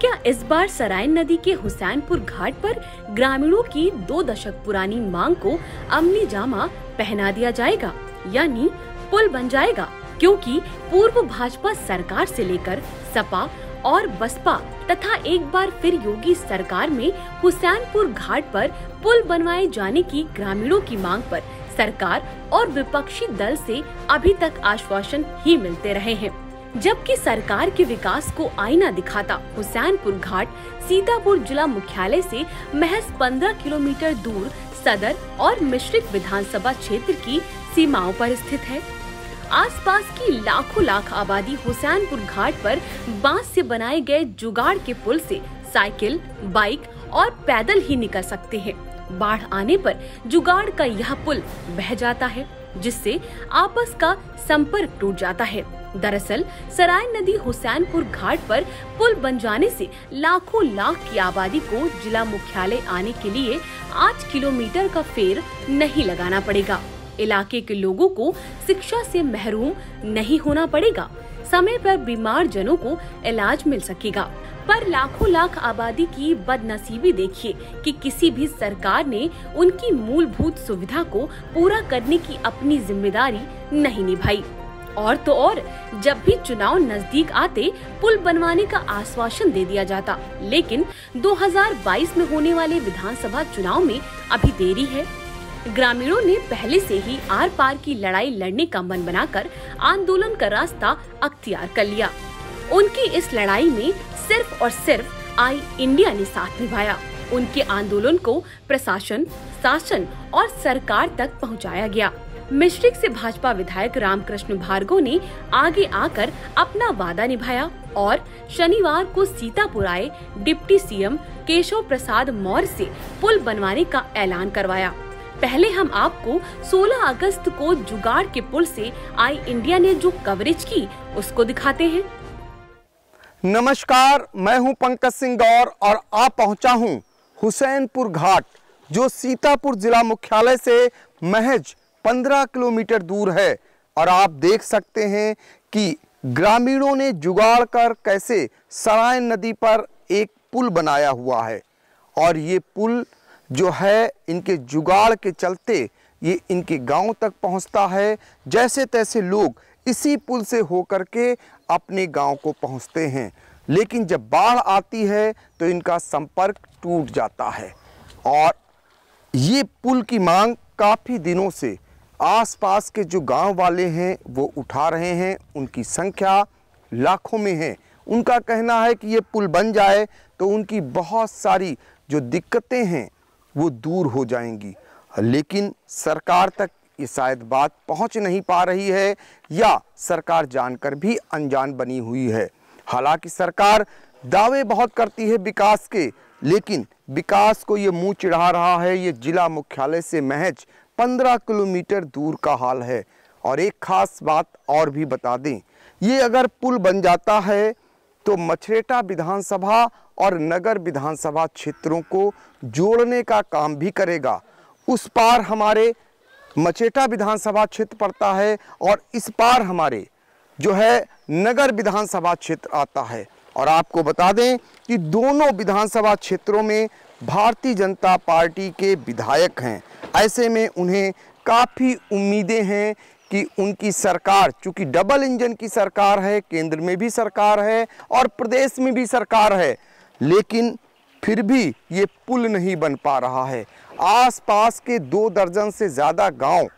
क्या इस बार सराइन नदी के हुसैनपुर घाट पर ग्रामीणों की 2 दशक पुरानी मांग को अमली जामा पहना दिया जाएगा, यानी पुल बन जाएगा? क्योंकि पूर्व भाजपा सरकार से लेकर सपा और बसपा तथा एक बार फिर योगी सरकार में हुसैनपुर घाट पर पुल बनवाए जाने की ग्रामीणों की मांग पर सरकार और विपक्षी दल से अभी तक आश्वासन ही मिलते रहे हैं। जबकि सरकार के विकास को आईना दिखाता हुसैनपुर घाट सीतापुर जिला मुख्यालय से महज 15 किलोमीटर दूर सदर और मिश्रित विधानसभा क्षेत्र की सीमाओं पर स्थित है। आसपास की लाख आबादी हुसैनपुर घाट पर बांस से बनाए गए जुगाड़ के पुल से साइकिल, बाइक और पैदल ही निकल सकते हैं। बाढ़ आने पर जुगाड़ का यह पुल बह जाता है, जिससे आपस का संपर्क टूट जाता है। दरअसल सराइन नदी हुसैनपुर घाट पर पुल बन जाने से लाख की आबादी को जिला मुख्यालय आने के लिए 8 किलोमीटर का फेर नहीं लगाना पड़ेगा। इलाके के लोगों को शिक्षा से महरूम नहीं होना पड़ेगा। समय पर बीमार जनों को इलाज मिल सकेगा। पर लाख आबादी की बदनसीबी देखिए कि किसी भी सरकार ने उनकी मूलभूत सुविधा को पूरा करने की अपनी जिम्मेदारी नहीं निभाई। और तो और, जब भी चुनाव नजदीक आते पुल बनवाने का आश्वासन दे दिया जाता, लेकिन 2022 में होने वाले विधानसभा चुनाव में अभी देरी है। ग्रामीणों ने पहले से ही आर पार की लड़ाई लड़ने का मन बनाकर आंदोलन का रास्ता अख्तियार कर लिया। उनकी इस लड़ाई में सिर्फ और सिर्फ आई इंडिया ने साथ निभाया। उनके आंदोलन को प्रशासन, शासन और सरकार तक पहुंचाया गया। मिश्रिक से भाजपा विधायक रामकृष्ण भार्गव ने आगे आकर अपना वादा निभाया और शनिवार को सीतापुर आए डिप्टी सीएम केशव प्रसाद मौर्य से पुल बनवाने का ऐलान करवाया। पहले हम आपको 16 अगस्त को जुगाड़ के पुल से आई इंडिया ने जो कवरेज की उसको दिखाते हैं। नमस्कार, मैं हूं पंकज सिंह गौर और आप पहुंचा हूं हुसैनपुर घाट, जो सीतापुर जिला मुख्यालय से महज 15 किलोमीटर दूर है। और आप देख सकते हैं कि ग्रामीणों ने जुगाड़ कर कैसे सराइन नदी पर एक पुल बनाया हुआ है। और ये पुल जो है इनके जुगाड़ के चलते ये इनके गांव तक पहुंचता है। जैसे तैसे लोग इसी पुल से होकर के अपने गांव को पहुंचते हैं, लेकिन जब बाढ़ आती है तो इनका संपर्क टूट जाता है। और ये पुल की मांग काफ़ी दिनों से आसपास के जो गांव वाले हैं वो उठा रहे हैं। उनकी संख्या लाखों में है। उनका कहना है कि ये पुल बन जाए तो उनकी बहुत सारी जो दिक्कतें हैं वो दूर हो जाएंगी। लेकिन सरकार तक ये शायद बात पहुंच नहीं पा रही है, या सरकार जानकर भी अनजान बनी हुई है। हालांकि सरकार दावे बहुत करती है विकास के, लेकिन विकास को ये मुंह चिढ़ा रहा है। ये जिला मुख्यालय से महज 15 किलोमीटर दूर का हाल है। और एक खास बात और भी बता दें, ये अगर पुल बन जाता है तो मछरेटा विधानसभा और नगर विधानसभा क्षेत्रों को जोड़ने का काम भी करेगा। उस पार हमारे मछरेटा विधानसभा क्षेत्र पड़ता है और इस पार हमारे जो है नगर विधानसभा क्षेत्र आता है। और आपको बता दें कि दोनों विधानसभा क्षेत्रों में भारतीय जनता पार्टी के विधायक हैं। ऐसे में उन्हें काफ़ी उम्मीदें हैं कि उनकी सरकार, चूँकि डबल इंजन की सरकार है, केंद्र में भी सरकार है और प्रदेश में भी सरकार है, लेकिन फिर भी ये पुल नहीं बन पा रहा है। आसपास के 2 दर्जन से ज़्यादा गांव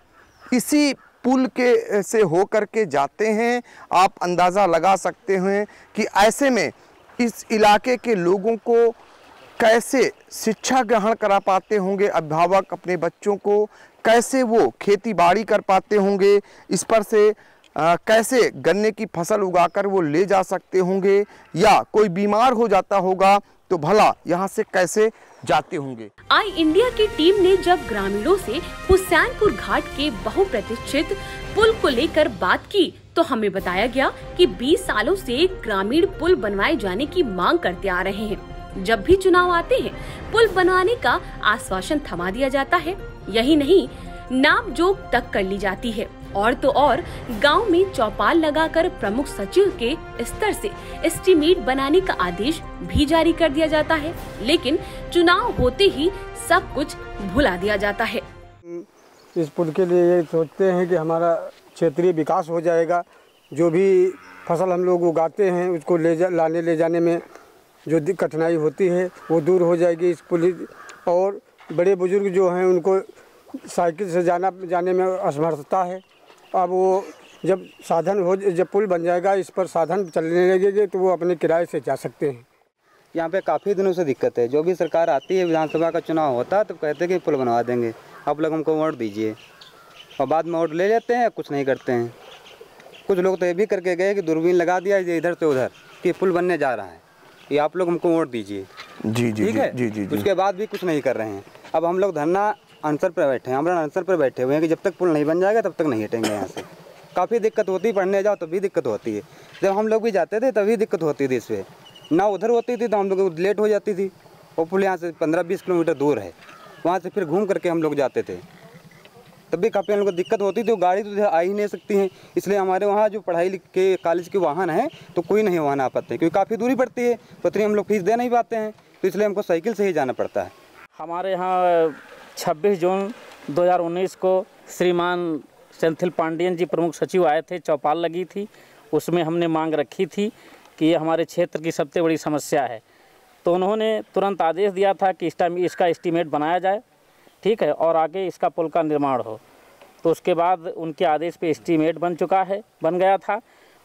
इसी पुल के से होकर के जाते हैं। आप अंदाज़ा लगा सकते हैं कि ऐसे में इस इलाके के लोगों को कैसे शिक्षा ग्रहण करा पाते होंगे अभिभावक अपने बच्चों को, कैसे वो खेती बाड़ी कर पाते होंगे, इस पर से कैसे गन्ने की फसल उगाकर वो ले जा सकते होंगे, या कोई बीमार हो जाता होगा तो भला यहाँ से कैसे जाते होंगे। आई इंडिया की टीम ने जब ग्रामीणों से हुसैनपुर घाट के बहुप्रतीक्षित पुल को लेकर बात की तो हमें बताया गया कि 20 सालों से ग्रामीण पुल बनवाए जाने की मांग करते आ रहे हैं। जब भी चुनाव आते हैं पुल बनवाने का आश्वासन थमा दिया जाता है। यही नहीं, नाम जोग तक कर ली जाती है और तो और गांव में चौपाल लगाकर प्रमुख सचिव के स्तर से एस्टीमेट बनाने का आदेश भी जारी कर दिया जाता है, लेकिन चुनाव होते ही सब कुछ भुला दिया जाता है। इस पुल के लिए ये सोचते हैं कि हमारा क्षेत्रीय विकास हो जाएगा, जो भी फसल हम लोग उगाते हैं उसको लाने ले जाने में जो कठिनाई होती है वो दूर हो जाएगी इस पुल। और बड़े बुजुर्ग जो हैं उनको साइकिल से जाने में असमर्थता है। अब वो जब पुल बन जाएगा, इस पर साधन चलने लगेंगे तो वो अपने किराए से जा सकते हैं। यहाँ पे काफ़ी दिनों से दिक्कत है। जो भी सरकार आती है, विधानसभा का चुनाव होता है तो कहते हैं कि पुल बनवा देंगे, आप लोग हमको वोट दीजिए, और बाद में वोट ले लेते हैं, कुछ नहीं करते हैं। कुछ लोग तो ये भी करके गए कि दूरबीन लगा दिया इधर से उधर कि पुल बनने जा रहा है, ये आप लोग हमको वोट दीजिए। जी जी ठीक है जी। उसके बाद भी कुछ नहीं कर रहे हैं। अब हम लोग धरना आंसर पर बैठे हैं, आमरण आंसर पर बैठे हुए हैं कि जब तक पुल नहीं बन जाएगा तब तक नहीं हटेंगे यहाँ से। काफ़ी दिक्कत होती है, पढ़ने जाओ तब भी दिक्कत होती है। जब हम लोग भी जाते थे तभी दिक्कत होती थी, इस पर ना उधर होती थी तो हम लोग लेट हो जाती थी। वो पुल यहाँ से 15-20 किलोमीटर दूर है, वहाँ से फिर घूम करके हम लोग जाते थे, तब भी काफ़ी हम लोग को दिक्कत होती थी। तो गाड़ी तो आ ही नहीं सकती हैं, इसलिए हमारे वहाँ जो पढ़ाई के कॉलेज के वाहन हैं तो कोई नहीं वाहन आ पाते, क्योंकि काफ़ी दूरी पड़ती है, उतनी हम लोग फीस दे नहीं पाते हैं, तो इसलिए हमको साइकिल से ही जाना पड़ता है। हमारे यहाँ 26 जून 2019 को श्रीमान सेंथिल पांडियन जी प्रमुख सचिव आए थे, चौपाल लगी थी, उसमें हमने मांग रखी थी कि ये हमारे क्षेत्र की सबसे बड़ी समस्या है। तो उन्होंने तुरंत आदेश दिया था कि इसका एस्टीमेट बनाया जाए, ठीक है, और आगे इसका पुल का निर्माण हो। तो उसके बाद उनके आदेश पे एस्टीमेट बन गया था।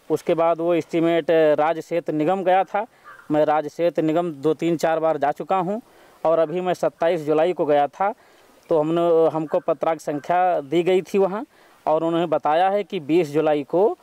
उसके बाद वो एस्टीमेट राज्य क्षेत्र निगम गया था। मैं राज्य क्षेत्र निगम 2-3-4 बार जा चुका हूँ, और अभी मैं 27 जुलाई को गया था, तो हमको पत्राक संख्या दी गई थी वहाँ, और उन्होंने बताया है कि 20 जुलाई को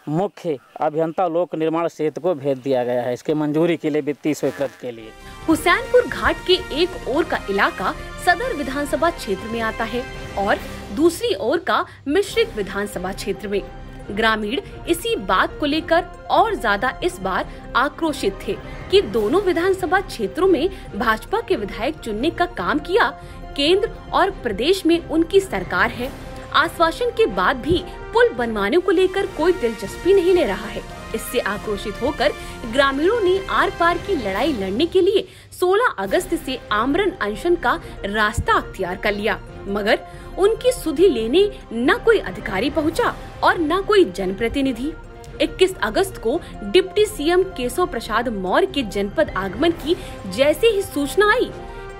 मुख्य अभियंता लोक निर्माण क्षेत्र को भेज दिया गया है इसके मंजूरी के लिए, वित्तीय स्वीकृत के लिए। हुसैनपुर घाट के एक ओर का इलाका सदर विधानसभा क्षेत्र में आता है और दूसरी ओर का मिश्रित विधानसभा क्षेत्र में। ग्रामीण इसी बात को लेकर और ज्यादा इस बार आक्रोशित थे कि दोनों विधानसभा क्षेत्रों में भाजपा के विधायक चुनने का काम किया केंद्र और प्रदेश में उनकी सरकार है। आश्वासन के बाद भी पुल बनवाने को लेकर कोई दिलचस्पी नहीं ले रहा है। इससे आक्रोशित होकर ग्रामीणों ने आर पार की लड़ाई लड़ने के लिए 16 अगस्त से आमरण अनशन का रास्ता अख्तियार कर लिया, मगर उनकी सुधि लेने न कोई अधिकारी पहुंचा और न कोई जनप्रतिनिधि। 21 अगस्त को डिप्टी सीएम केशव प्रसाद मौर्य के जनपद आगमन की जैसे ही सूचना आई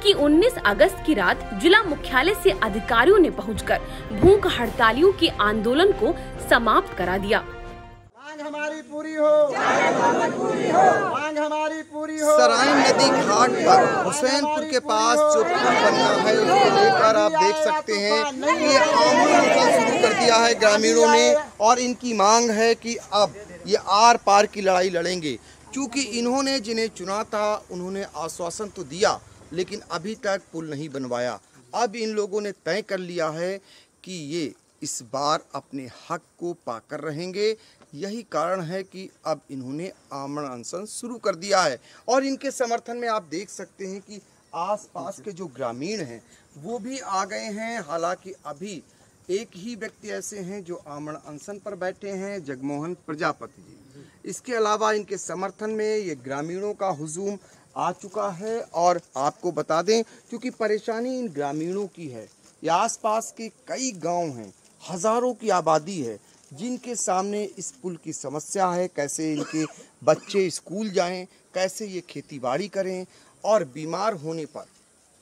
कि 19 अगस्त की रात जिला मुख्यालय से अधिकारियों ने पहुंचकर भूख हड़तालियों के आंदोलन को समाप्त करा दिया। मांग हमारी पूरी हो, मांग हमारी पूरी हो। सराइन नदी घाट पर हुसैनपुर के पास जो पुल बनना है उसको लेकर आप देख सकते हैं कि आंदोलन शुरू कर दिया है ग्रामीणों ने, और इनकी मांग है कि अब ये आर पार की लड़ाई लड़ेंगे, क्योंकि इन्होंने जिन्हें चुना था उन्होंने आश्वासन तो दिया लेकिन अभी तक पुल नहीं बनवाया। अब इन लोगों ने तय कर लिया है कि ये इस बार अपने हक को पाकर रहेंगे। यही कारण है कि अब इन्होंने आमरण अनशन शुरू कर दिया है, और इनके समर्थन में आप देख सकते हैं कि आसपास के जो ग्रामीण हैं वो भी आ गए हैं। हालांकि अभी एक ही व्यक्ति ऐसे हैं जो आमरण अनशन पर बैठे हैं, जगमोहन प्रजापति जी। इसके अलावा इनके समर्थन में ये ग्रामीणों का हुजूम आ चुका है। और आपको बता दें, क्योंकि परेशानी इन ग्रामीणों की है, ये आसपास के कई गांव हैं, हजारों की आबादी है जिनके सामने इस पुल की समस्या है। कैसे इनके बच्चे स्कूल जाएं, कैसे ये खेतीबाड़ी करें, और बीमार होने पर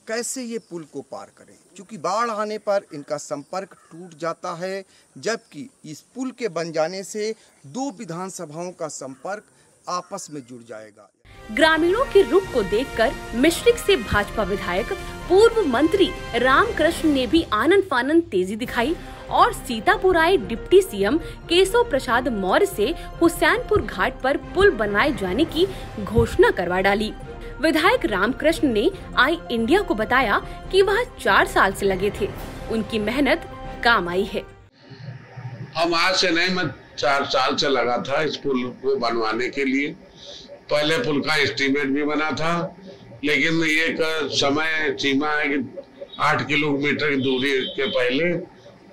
कैसे ये पुल को पार करें, क्योंकि बाढ़ आने पर इनका संपर्क टूट जाता है। जबकि इस पुल के बन जाने से 2 विधानसभाओं का संपर्क आपस में जुड़ जाएगा। ग्रामीणों के रुख को देखकर मिश्रिक से भाजपा विधायक पूर्व मंत्री रामकृष्ण ने भी आनन फानन तेजी दिखाई और सीतापुर आए डिप्टी सीएम केशव प्रसाद मौर्य से हुसैनपुर घाट पर पुल बनवाए जाने की घोषणा करवा डाली। विधायक रामकृष्ण ने आई इंडिया को बताया कि वह 4 साल से लगे थे, उनकी मेहनत काम आई है। हम आज से नहीं, मैं 4 साल से लगा था इस पुल को बनवाने के लिए। पहले पुल का एस्टीमेट भी बना था, लेकिन एक समय सीमा है कि 8 किलोमीटर की दूरी के पहले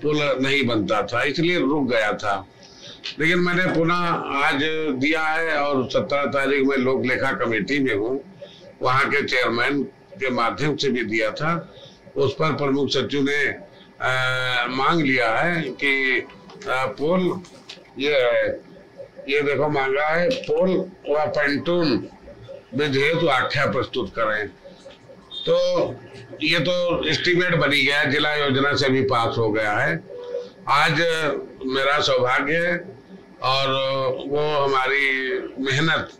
पुल नहीं बनता था, इसलिए रुक गया था। लेकिन मैंने पुनः आज दिया है और 17 तारीख में लोक लेखा कमेटी में हूँ, वहाँ के चेयरमैन के माध्यम से भी दिया था। उस पर प्रमुख सचिव ने मांग लिया है कि पुल ये देखो मांगा है, पुल व पेंटून ब्रिज हेतु आख्या प्रस्तुत करें। तो ये तो एस्टीमेट बनी गया, जिला योजना से भी पास हो गया है। आज मेरा सौभाग्य है और वो हमारी मेहनत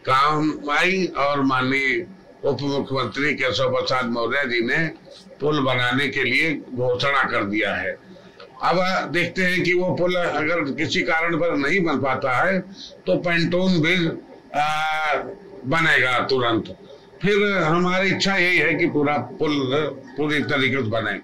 काम आई और माननीय उप मुख्यमंत्री केशव प्रसाद मौर्य जी ने पुल बनाने के लिए घोषणा कर दिया है। अब देखते हैं कि वो पुल अगर किसी कारण पर नहीं बन पाता है तो पेंटून ब्रिज बनेगा तुरंत। फिर हमारी इच्छा यही है कि पूरा पुल पूरी तरीके से बने।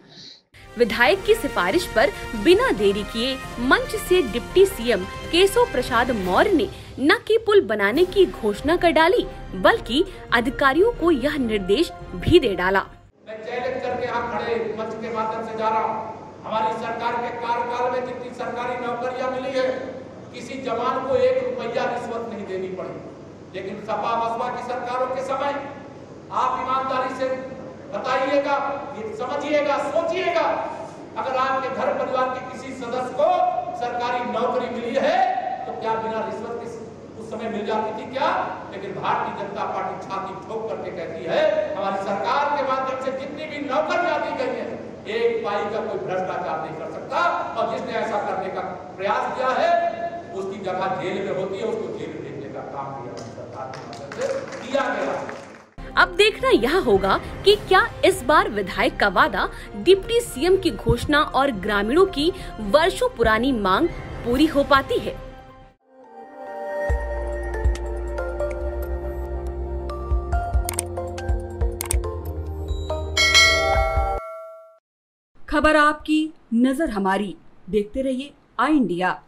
विधायक की सिफारिश पर बिना देरी किए मंच से डिप्टी सीएम केशव प्रसाद मौर्य ने न कि पुल बनाने की घोषणा कर डाली, बल्कि अधिकारियों को यह निर्देश भी दे डाला। मैं चैलेंज करके यहाँ खड़े मंच के माध्यम से जा रहा हूँ, हमारी सरकार के कार्यकाल में जितनी सरकारी नौकरियां मिली है, किसी जवान को 1 रुपया रिश्वत नहीं देनी पड़ी। लेकिन सपा बसपा की सरकारों के समय आप ईमानदारी से बताइएगा, ये समझिएगा, सोचिएगा, अगर आपके घर परिवार के किसी सदस्य को सरकारी नौकरी मिली है तो क्या बिना रिश्वत के उस समय मिल जाती थी क्या? लेकिन भारतीय जनता पार्टी छाती ठोक करके कहती है हमारी सरकार के माध्यम से जितनी भी नौकरियां दी गई है, 1 पाई का कोई भ्रष्टाचार नहीं कर सकता, और जिसने ऐसा करने का प्रयास किया है उसकी जगह जेल में होती है, उसको जेल में भेजने का काम किया गया। अब देखना यह होगा कि क्या इस बार विधायक का वादा, डिप्टी सीएम की घोषणा और ग्रामीणों की वर्षों पुरानी मांग पूरी हो पाती है। खबर आपकी, नजर हमारी। देखते रहिए आई इंडिया।